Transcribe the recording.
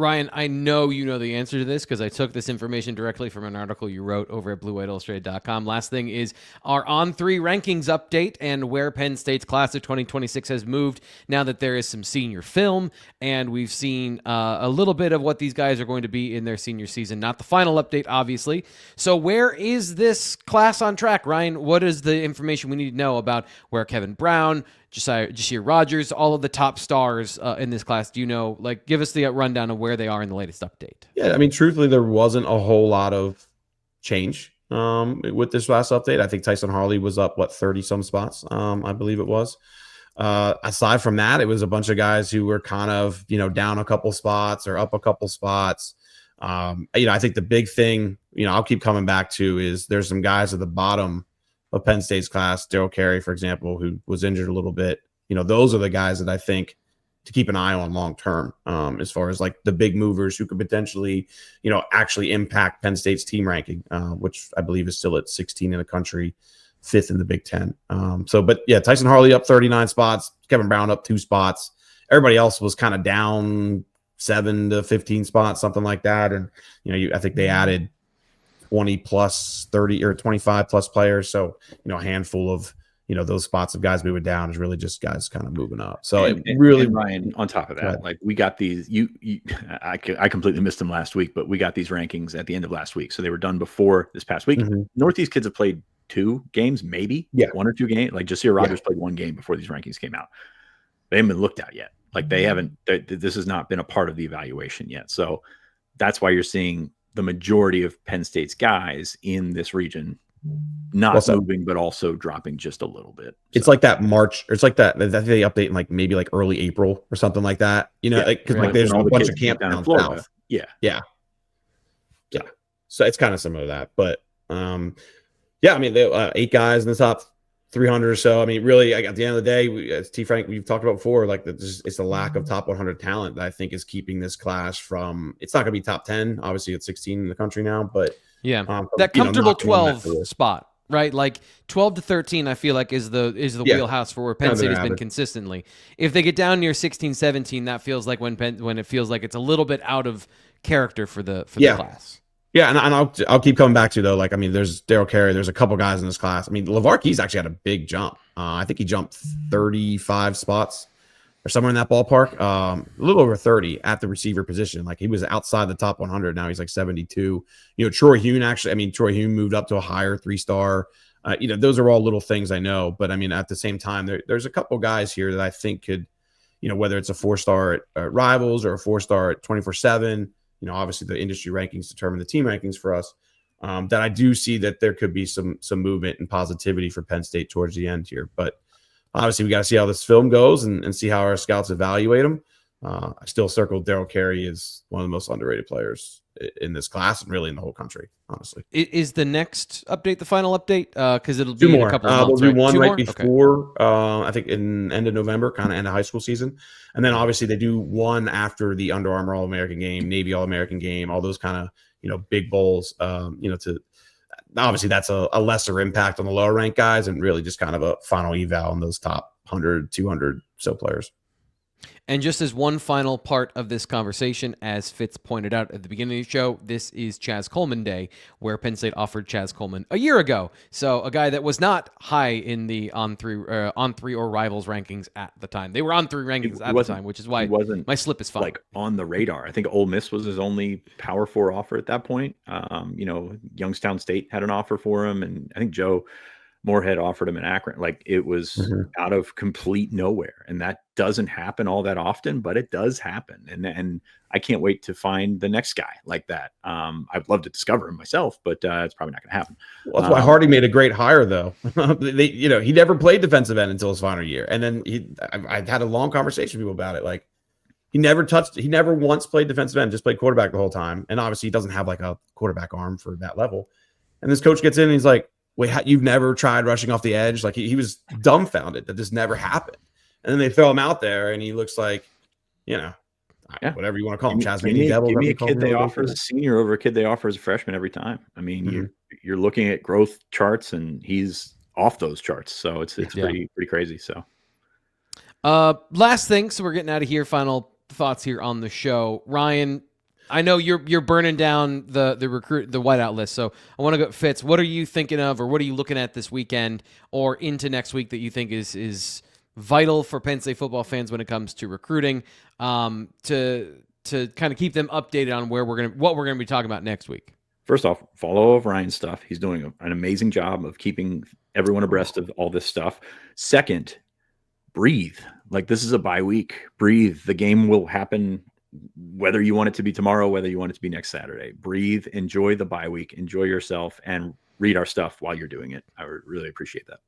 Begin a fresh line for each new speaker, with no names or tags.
Ryan, I know you know the answer to this because I took this information directly from an article you wrote over at BlueWhiteIllustrated.com. Last thing is our On3 rankings update and where Penn State's class of 2026 has moved now that there is some senior film, and we've seen a little bit of what these guys are going to be in their senior season. Not the final update, obviously. So where is this class on track, Ryan? What is the information we need to know about where Kevin Brown, Jasiah Rogers, all of the top stars in this class? Do you know, like, give us the rundown of where they are in the latest update?
Yeah, I mean, truthfully, there wasn't a whole lot of change with this last update. I think Tyson Harley was up, 30-some spots, I believe it was. Aside from that, it was a bunch of guys who were kind of, down a couple spots or up a couple spots. I think the big thing, I'll keep coming back to is there's some guys at the bottom of Penn State's class, Daryl Carey, for example, who was injured a little bit. Those are the guys that I think to keep an eye on long term, as far as like the big movers who could potentially, actually impact Penn State's team ranking, which I believe is still at 16 in the country, 5th in the Big Ten. But yeah, Tyson Harley up 39 spots, Kevin Brown up 2 spots. Everybody else was kind of down 7 to 15 spots, something like that. And, I think they added 20 plus 30 or 25 plus players. So, a handful of, those spots of guys moving down is really just guys kind of moving up. So
and Ryan, on top of that, like we got these, I completely missed them last week, but we got these rankings at the end of last week. So they were done before this past week. Mm-hmm. Northeast kids have played 2 games, maybe 1 or 2 games. Like Jasiah Rogers played 1 game before these rankings came out. They haven't been looked at yet. Like they haven't, this has not been a part of the evaluation yet. So that's why you're seeing the majority of Penn State's guys in this region not moving, but also dropping just a little bit.
It's like that March, or it's like that they update in like maybe like early April or something like that. Because like there's a bunch of camp down south.
Yeah.
So it's kind of similar to that, but I mean, they 8 guys in the top 300 or so. I mean, really, at the end of the day, as T. Frank, we've talked about before, like it's the lack of top 100 talent that I think is keeping this class from. It's not going to be top 10. Obviously, it's 16 in the country now, but
that comfortable 12 spot, right? Like 12 to 13, I feel like is the wheelhouse for where Penn State has been consistently. If they get down near 16, 17, that feels like when it feels like it's a little bit out of character for the class.
Yeah, and I'll keep coming back to, though, like, I mean, there's Daryl Carey, there's a couple guys in this class. I mean, LeVar Keyes actually had a big jump. I think he jumped 35 spots or somewhere in that ballpark, a little over 30 at the receiver position. Like, he was outside the top 100. Now he's like 72. Troy Hume moved up to a higher 3-star. Those are all little things I know. But, I mean, at the same time, there's a couple guys here that I think could, whether it's a 4-star at Rivals or a 4-star at 24/7, obviously the industry rankings determine the team rankings for us, that I do see that there could be some movement and positivity for Penn State towards the end here. But obviously we got to see how this film goes and see how our scouts evaluate them. I still circled Daryl Carey as one of the most underrated players in this class and really in the whole country, honestly.
Is the next update the final update? Because it'll be
2 more.
In a couple of months,
we'll do
right?
1 right before, I think in end of November, kind of end of high school season. And then obviously they do 1 after the Under Armour All-American game, Navy All-American game, all those kind of, big bowls, to obviously that's a lesser impact on the lower ranked guys and really just kind of a final eval on those top 100, 200 so players.
And just as one final part of this conversation, as Fitz pointed out at the beginning of the show, this is Chaz Coleman Day, where Penn State offered Chaz Coleman a year ago. So a guy that was not high in the on three or Rivals rankings at the time. They were on 3 rankings at the time, which is why my slip is fine.
Like on the radar. I think Ole Miss was his only Power 4 offer at that point. Youngstown State had an offer for him, and I think Joe Moorhead offered him in Akron. Like it was out of complete nowhere. And that doesn't happen all that often, but it does happen. And I can't wait to find the next guy like that. I'd love to discover him myself, but it's probably not going to happen.
Well, that's why Hardy made a great hire, though. He never played defensive end until his final year. And then I had a long conversation with people about it. Like he never once played defensive end, just played quarterback the whole time. And obviously he doesn't have like a quarterback arm for that level. And this coach gets in and he's like, wait, you've never tried rushing off the edge? Like he was dumbfounded that this never happened. And then they throw him out there and he looks like, whatever you want to call him.
Give me a kid they offer as a senior over a kid they offer as a frashman every time. I mean, you're looking at growth charts and he's off those charts. So it's pretty crazy. So
last thing. So we're getting out of here. Final thoughts here on the show. Ryan, I know you're burning down the whiteout list. So I want to go, Fitz. What are you thinking of, or what are you looking at this weekend or into next week that you think is vital for Penn State football fans when it comes to recruiting, to kind of keep them updated on what we're gonna be talking about next week?
First off, follow Ryan's stuff. He's doing an amazing job of keeping everyone abreast of all this stuff. Second, breathe. Like, this is a bye week. Breathe. The game will happen whether you want it to be tomorrow, whether you want it to be next Saturday. Breathe. Enjoy the bye week. Enjoy yourself, and read our stuff while you're doing it. I would really appreciate that.